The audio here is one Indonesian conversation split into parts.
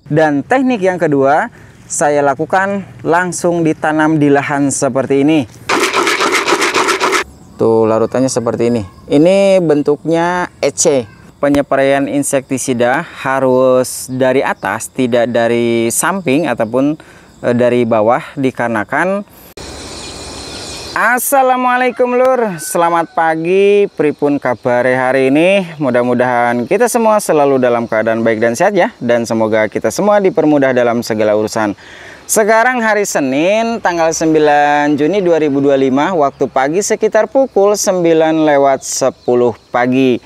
Dan teknik yang kedua, saya lakukan langsung ditanam di lahan seperti ini. Tuh, larutannya seperti ini. Ini bentuknya EC. Penyepraian insektisida harus dari atas, tidak dari samping ataupun dari bawah, dikarenakan Assalamualaikum lur, selamat pagi, pripun kabar hari ini? Mudah-mudahan kita semua selalu dalam keadaan baik dan sehat ya. Dan semoga kita semua dipermudah dalam segala urusan. Sekarang hari Senin tanggal 9 Juni 2025, waktu pagi sekitar pukul 9:10 pagi.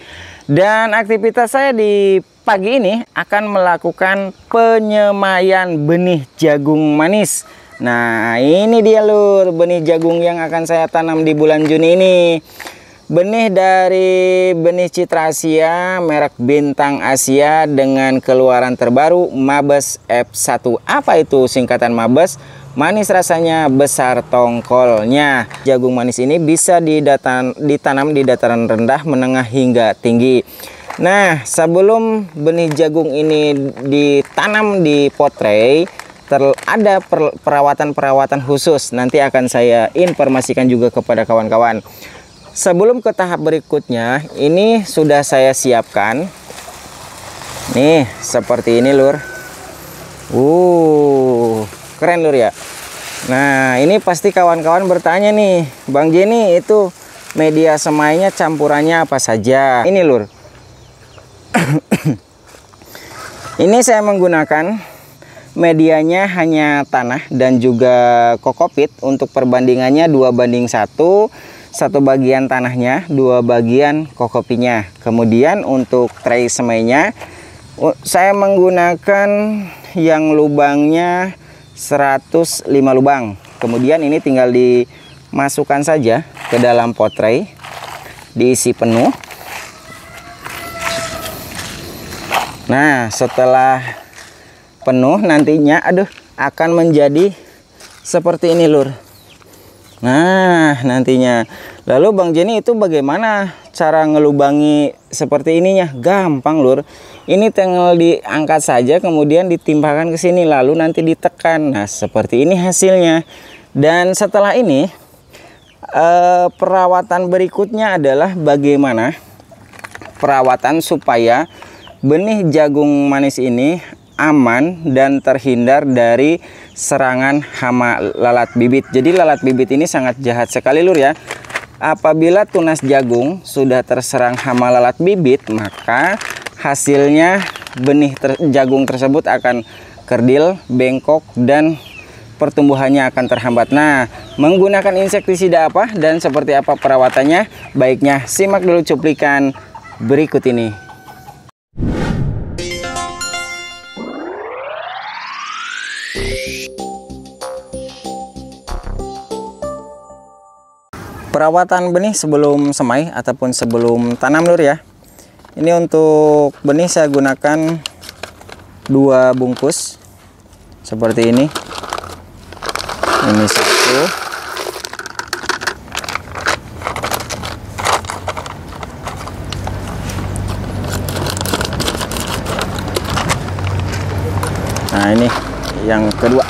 Dan aktivitas saya di pagi ini akan melakukan penyemaian benih jagung manis. Nah, ini dia lur, benih jagung yang akan saya tanam di bulan Juni ini. Benih dari benih Citra Asia, merek Bintang Asia dengan keluaran terbaru Mabes F1. Apa itu singkatan Mabes? Manis rasanya, besar tongkolnya. Jagung manis ini bisa ditanam di dataran rendah, menengah hingga tinggi. Nah, sebelum benih jagung ini ditanam di pot tray, ada perawatan khusus, nanti akan saya informasikan juga kepada kawan-kawan. Sebelum ke tahap berikutnya, ini sudah saya siapkan nih seperti ini lur. Keren lur ya. Nah, ini pasti kawan-kawan bertanya nih, Bang Jenny, itu media semainya campurannya apa saja? Ini lur. Ini saya menggunakan medianya hanya tanah dan juga kokopit. Untuk perbandingannya 2:1, satu bagian tanahnya, 2 bagian kokopinya. Kemudian untuk tray semainya saya menggunakan yang lubangnya 105 lubang. Kemudian ini tinggal dimasukkan saja ke dalam pot tray, diisi penuh. Nah, setelah penuh nantinya akan menjadi seperti ini lur. Nah, nantinya lalu Bang Jenny, itu bagaimana cara ngelubangi seperti ininya? Gampang lur, ini tinggal diangkat saja kemudian ditimpakan ke sini lalu nanti ditekan. Nah, seperti ini hasilnya. Dan setelah ini perawatan berikutnya adalah bagaimana perawatan supaya benih jagung manis ini aman dan terhindar dari serangan hama lalat bibit. Jadi lalat bibit ini sangat jahat sekali lur ya. Apabila tunas jagung sudah terserang hama lalat bibit, maka hasilnya benih jagung tersebut akan kerdil, bengkok, dan pertumbuhannya akan terhambat. Nah, menggunakan insektisida apa dan seperti apa perawatannya? Baiknya simak dulu cuplikan berikut ini. Perawatan benih sebelum semai ataupun sebelum tanam lur ya. Ini untuk benih saya gunakan 2 bungkus seperti ini. Ini 1. Nah, ini yang kedua.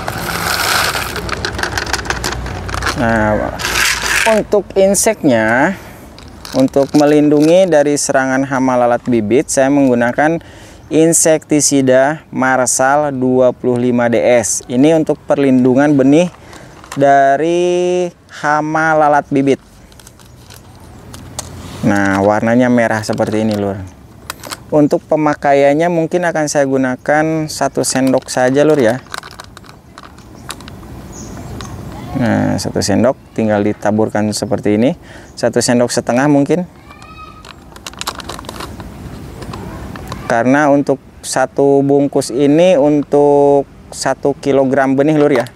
Nah, untuk inseknya, untuk melindungi dari serangan hama lalat bibit, saya menggunakan insektisida Marsal 25DS. Ini untuk perlindungan benih dari hama lalat bibit. Nah, warnanya merah seperti ini lur. Untuk pemakaiannya mungkin akan saya gunakan 1 sendok saja lur ya. Nah, 1 sendok tinggal ditaburkan seperti ini. 1,5 sendok mungkin. Karena untuk 1 bungkus ini untuk 1 kilogram benih lur ya.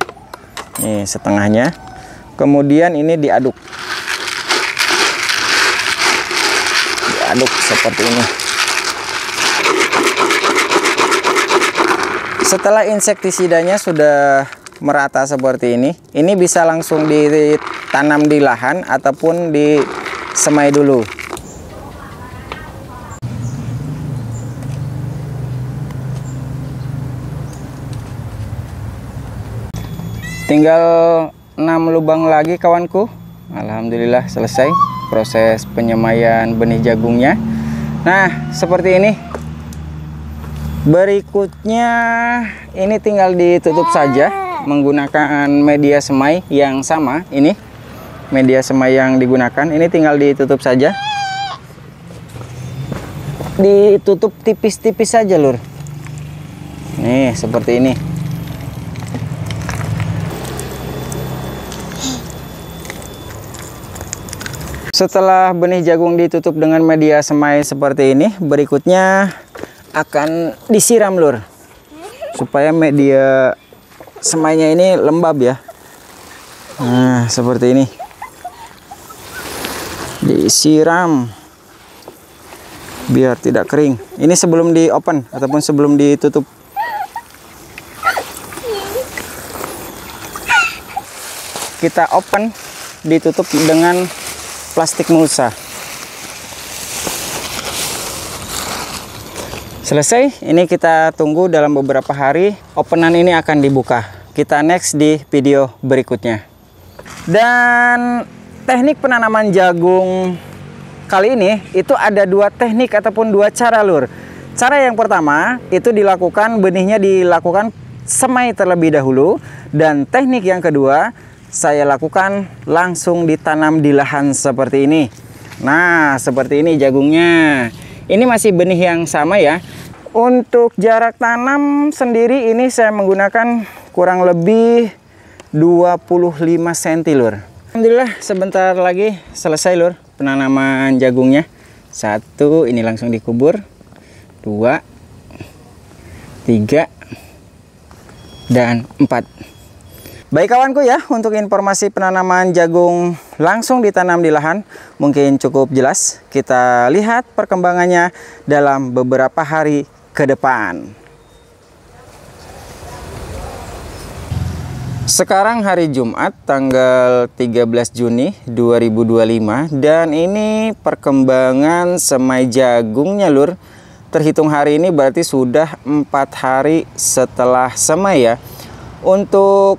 Nih setengahnya. Kemudian ini diaduk. Diaduk seperti ini. Setelah insektisidanya sudah merata seperti ini bisa langsung ditanam di lahan ataupun disemai dulu. Tinggal 6 lubang lagi kawanku. Alhamdulillah selesai proses penyemaian benih jagungnya. Nah, seperti ini. Berikutnya ini tinggal ditutup saja menggunakan media semai yang sama. Ini media semai yang digunakan, ini tinggal ditutup saja. Ditutup tipis-tipis saja, Lur. Nih, seperti ini. Setelah benih jagung ditutup dengan media semai seperti ini, berikutnya akan disiram, Lur, supaya media semainya ini lembab ya. Nah, seperti ini. Disiram biar tidak kering. Ini sebelum di open ataupun sebelum ditutup. Kita open, ditutup dengan plastik mulsa. Selesai, ini kita tunggu dalam beberapa hari openan ini akan dibuka. Kita next di video berikutnya. Dan teknik penanaman jagung kali ini itu ada 2 teknik ataupun 2 cara, Lur. Cara yang pertama itu dilakukan, benihnya dilakukan semai terlebih dahulu, dan teknik yang kedua saya lakukan langsung ditanam di lahan seperti ini. Nah, seperti ini jagungnya. Ini masih benih yang sama ya. Untuk jarak tanam sendiri ini saya menggunakan kurang lebih 25 cm, Lur. Alhamdulillah sebentar lagi selesai, Lur, penanaman jagungnya. 1, ini langsung dikubur. 2, 3, dan 4. Baik kawanku ya, untuk informasi penanaman jagung langsung ditanam di lahan mungkin cukup jelas. Kita lihat perkembangannya dalam beberapa hari ke depan. Sekarang hari Jumat tanggal 13 Juni 2025 dan ini perkembangan semai jagungnya, Lur. Terhitung hari ini berarti sudah 4 hari setelah semai ya. Untuk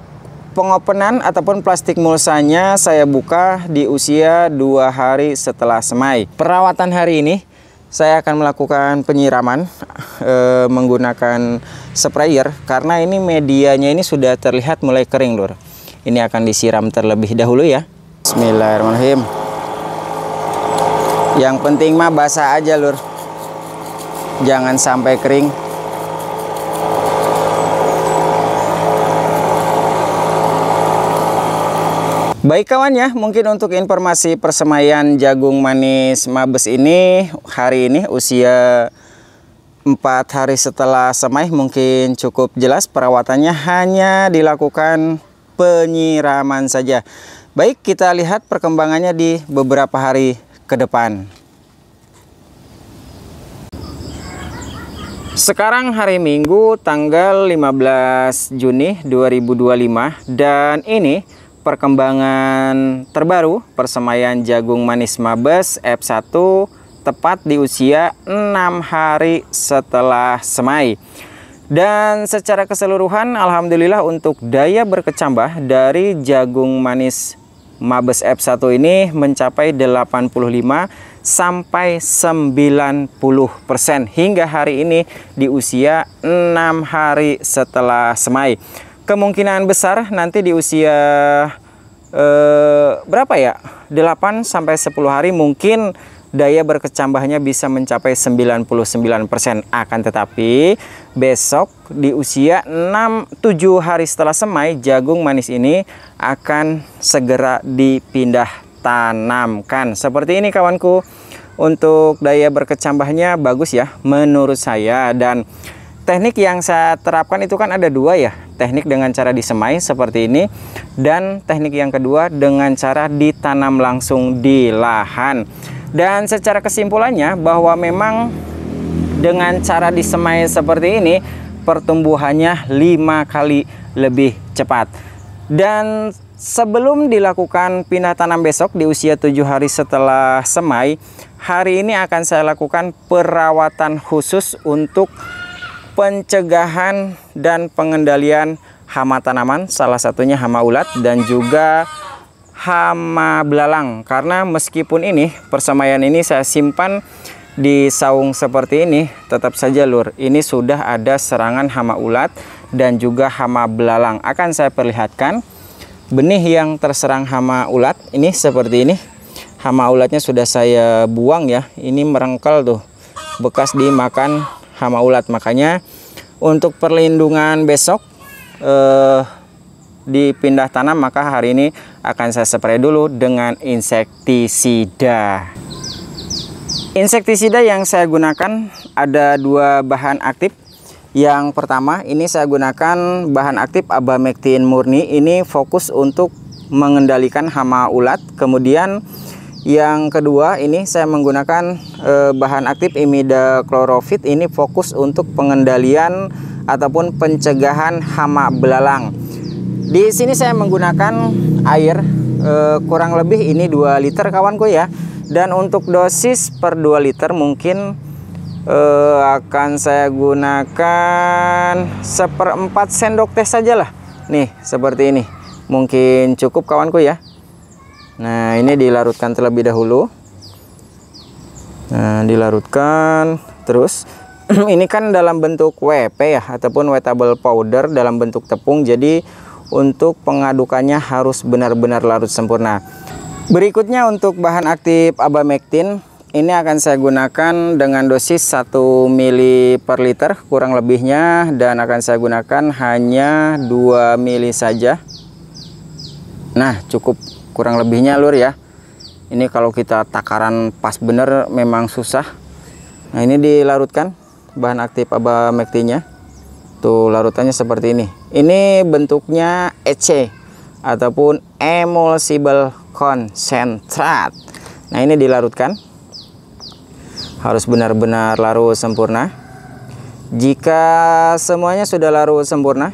pengopenan ataupun plastik mulsanya saya buka di usia 2 hari setelah semai. Perawatan hari ini saya akan melakukan penyiraman menggunakan sprayer karena ini medianya ini sudah terlihat mulai kering, Lur. Ini akan disiram terlebih dahulu ya. Bismillahirrahmanirrahim. Yang penting mah basah aja, Lur. Jangan sampai kering. Baik kawan ya, mungkin untuk informasi persemaian jagung manis Mabes ini hari ini usia 4 hari setelah semai mungkin cukup jelas. Perawatannya hanya dilakukan penyiraman saja. Baik, kita lihat perkembangannya di beberapa hari ke depan. Sekarang hari Minggu tanggal 15 Juni 2025 dan ini perkembangan terbaru persemaian jagung manis Mabes F1 tepat di usia 6 hari setelah semai. Dan secara keseluruhan alhamdulillah untuk daya berkecambah dari jagung manis Mabes F1 ini mencapai 85 sampai 90% hingga hari ini di usia 6 hari setelah semai. Kemungkinan besar nanti di usia berapa ya? 8 sampai 10 hari mungkin daya berkecambahnya bisa mencapai 99%. Akan tetapi besok di usia 6-7 hari setelah semai jagung manis ini akan segera dipindah tanamkan. Seperti ini kawanku. Untuk daya berkecambahnya bagus ya menurut saya, dan teknik yang saya terapkan itu kan ada 2 ya. Teknik dengan cara disemai seperti ini dan teknik yang kedua dengan cara ditanam langsung di lahan. Dan secara kesimpulannya bahwa memang dengan cara disemai seperti ini pertumbuhannya 5 kali lebih cepat. Dan sebelum dilakukan pindah tanam besok di usia 7 hari setelah semai, hari ini akan saya lakukan perawatan khusus untuk pencegahan dan pengendalian hama tanaman, salah satunya hama ulat dan juga hama belalang. Karena meskipun ini persemaian ini saya simpan di saung seperti ini, tetap saja lur, ini sudah ada serangan hama ulat dan juga hama belalang. Akan saya perlihatkan benih yang terserang hama ulat ini seperti ini. Hama ulatnya sudah saya buang ya, ini merengkel tuh, bekas dimakan hama ulat. Makanya untuk perlindungan besok dipindah tanam, maka hari ini akan saya spray dulu dengan insektisida. Insektisida yang saya gunakan ada 2 bahan aktif. Yang pertama ini saya gunakan bahan aktif Abamectin murni, ini fokus untuk mengendalikan hama ulat. Kemudian yang kedua ini saya menggunakan bahan aktif Imidacloprid, ini fokus untuk pengendalian ataupun pencegahan hama belalang. Di sini saya menggunakan air kurang lebih ini 2 liter kawanku ya. Dan untuk dosis per 2 liter mungkin akan saya gunakan 1/4 sendok teh saja lah. Nih seperti ini, mungkin cukup kawanku ya. Nah ini dilarutkan terlebih dahulu. Nah dilarutkan terus. Ini kan dalam bentuk WP ya, ataupun wettable powder dalam bentuk tepung. Jadi untuk pengadukannya harus benar-benar larut sempurna. Berikutnya untuk bahan aktif Abamectin, ini akan saya gunakan dengan dosis 1 ml per liter kurang lebihnya, dan akan saya gunakan hanya 2 ml saja. Nah cukup kurang lebihnya lur ya. Ini kalau kita takaran pas bener memang susah. Nah ini dilarutkan bahan aktif Abamectinnya. Tuh larutannya seperti ini. Ini bentuknya EC ataupun emulsible concentrate. Nah ini dilarutkan, harus benar-benar larut sempurna. Jika semuanya sudah larut sempurna,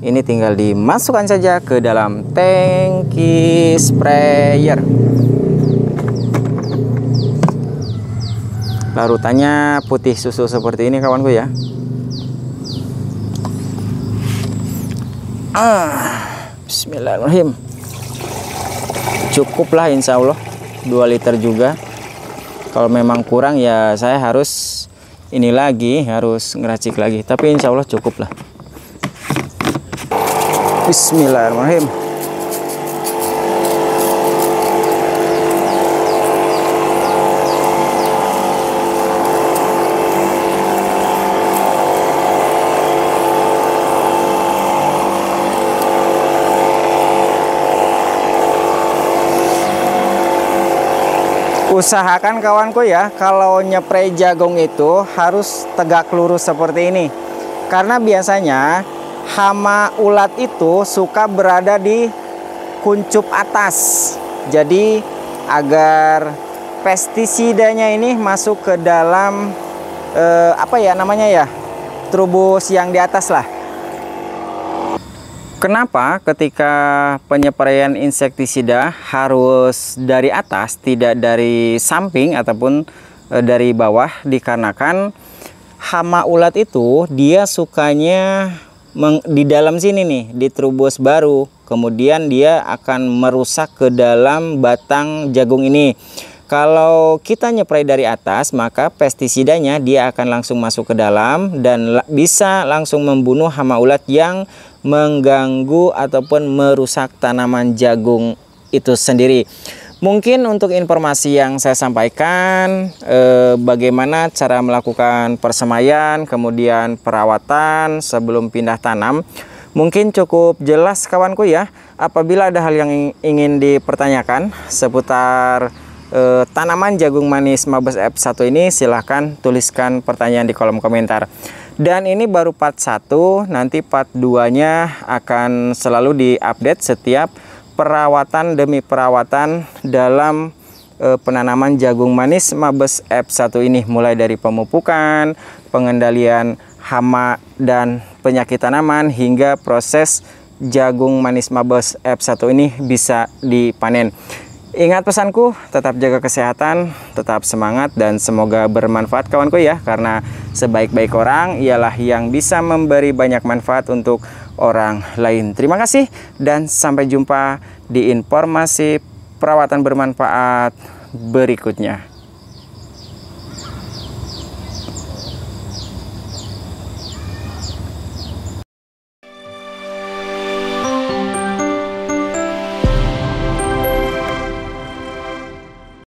ini tinggal dimasukkan saja ke dalam tangki sprayer. Larutannya putih susu seperti ini kawanku ya. Bismillahirrahmanirrahim. Cukuplah insya Allah 2 liter juga. Kalau memang kurang ya saya harus ini lagi, harus ngeracik lagi. Tapi insya Allah cukup lah. Bismillahirrahmanirrahim. Usahakan kawanku ya, kalau nyepray jagung itu harus tegak lurus seperti ini. Karena biasanya hama ulat itu suka berada di kuncup atas. Jadi agar pestisidanya ini masuk ke dalam apa ya namanya ya, trubus yang di atas lah. Kenapa ketika penyepreian insektisida harus dari atas, tidak dari samping ataupun dari bawah? Dikarenakan hama ulat itu dia sukanya di dalam sini nih, di trubus baru. Kemudian dia akan merusak ke dalam batang jagung ini. Kalau kita nyepray dari atas, maka pestisidanya dia akan langsung masuk ke dalam dan bisa langsung membunuh hama ulat yang mengganggu ataupun merusak tanaman jagung itu sendiri. Mungkin untuk informasi yang saya sampaikan, bagaimana cara melakukan persemaian, kemudian perawatan sebelum pindah tanam, mungkin cukup jelas kawanku ya. Apabila ada hal yang ingin dipertanyakan seputar tanaman jagung manis Mabes F1 ini, silahkan tuliskan pertanyaan di kolom komentar. Dan ini baru part 1, nanti part 2 nya akan selalu diupdate setiap perawatan demi perawatan dalam penanaman jagung manis Mabes F1 ini, mulai dari pemupukan, pengendalian hama dan penyakit tanaman, hingga proses jagung manis Mabes F1 ini bisa dipanen. Ingat pesanku, tetap jaga kesehatan, tetap semangat, dan semoga bermanfaat kawanku ya. Karena sebaik-baik orang ialah yang bisa memberi banyak manfaat untuk orang lain. Terima kasih dan sampai jumpa di informasi perawatan bermanfaat berikutnya.